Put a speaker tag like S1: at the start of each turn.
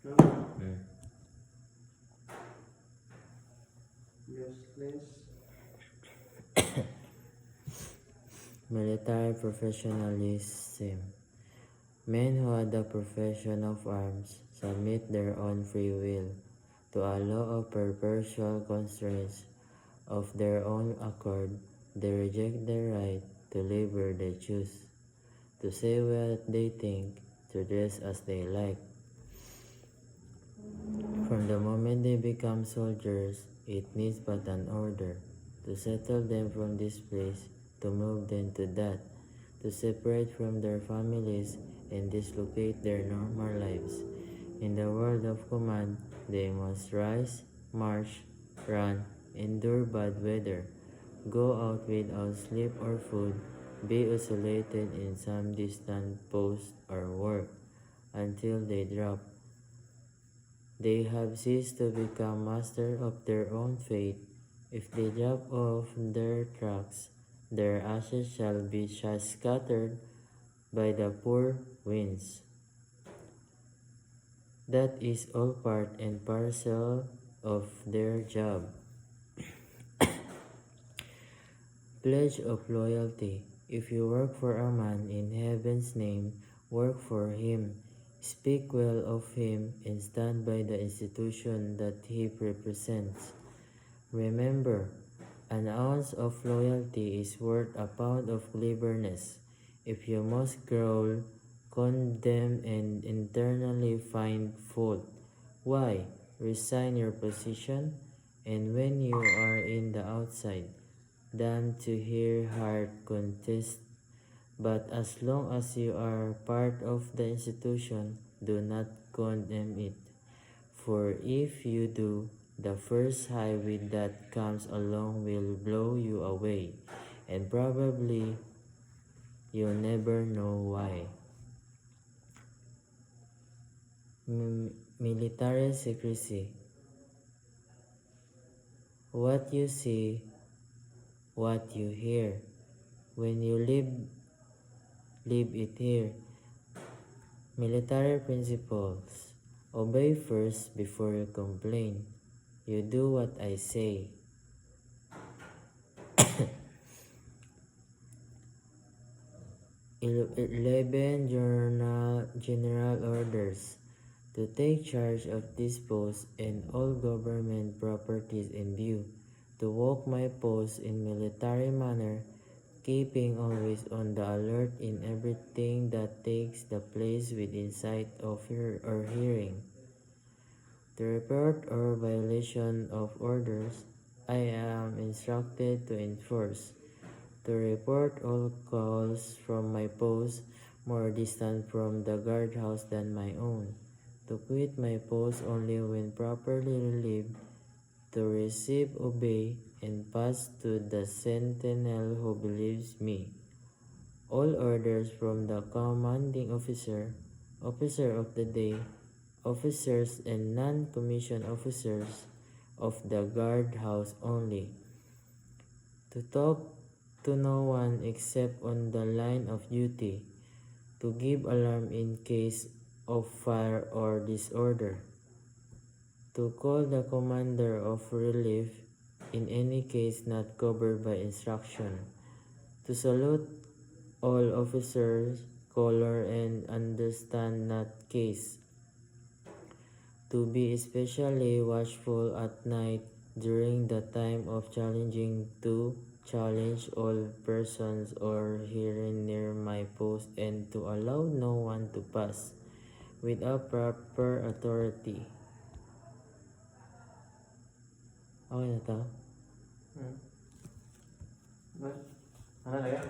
S1: Mm.
S2: Useless.
S1: Military professionalism. Men who had the profession of arms submit their own free will to a law of perpetual constraints of their own accord. They reject the right to live where they choose, to say what they think, to dress as they like. From the moment they become soldiers, it needs but an order to settle them from this place, to move them to that, to separate from their families and dislocate their normal lives. In the world of command, they must rise, march, run, endure bad weather, go out without sleep or food, be isolated in some distant post or work until they drop. They have ceased to become master of their own fate. If they drop off their tracks, their ashes shall be scattered by the poor winds. That is all part and parcel of their job. Pledge of loyalty. If you work for a man in heaven's name, work for him. Speak well of him and stand by the institution that he represents. Remember, an ounce of loyalty is worth a pound of cleverness. If you must growl, condemn, and internally find fault, why? Resign your position, and when you are in the outside, damn to hear hard contest. But as long as you are part of the institution, do not condemn it. For if you do, the first high wind that comes along will blow you away, and probably you'll never know why. Military secrecy. What you see, what you hear. When you leave it here. Military principles. Obey first before you complain. You do what I say. 11 general orders to take charge of this post and all government properties in view, to walk my post in military manner, keeping always on the alert in everything that takes the place within sight of or hearing, to report or violation of orders I am instructed to enforce, to report all calls from my post more distant from the guardhouse than my own, to quit my post only when properly relieved, to receive, obey, and pass to the sentinel who believes me. All orders from the commanding officer, officer of the day, officers and non-commissioned officers of the guardhouse only, to talk to no one except on the line of duty, to give alarm in case of fire or disorder, to call the commander of relief in any case not covered by instruction, to salute all officers, color and understand not case, to be especially watchful at night during the time of challenging, to challenge all persons or hearing near my post, and to allow no one to pass without proper authority. Okay na to?
S2: What? Ano na yan?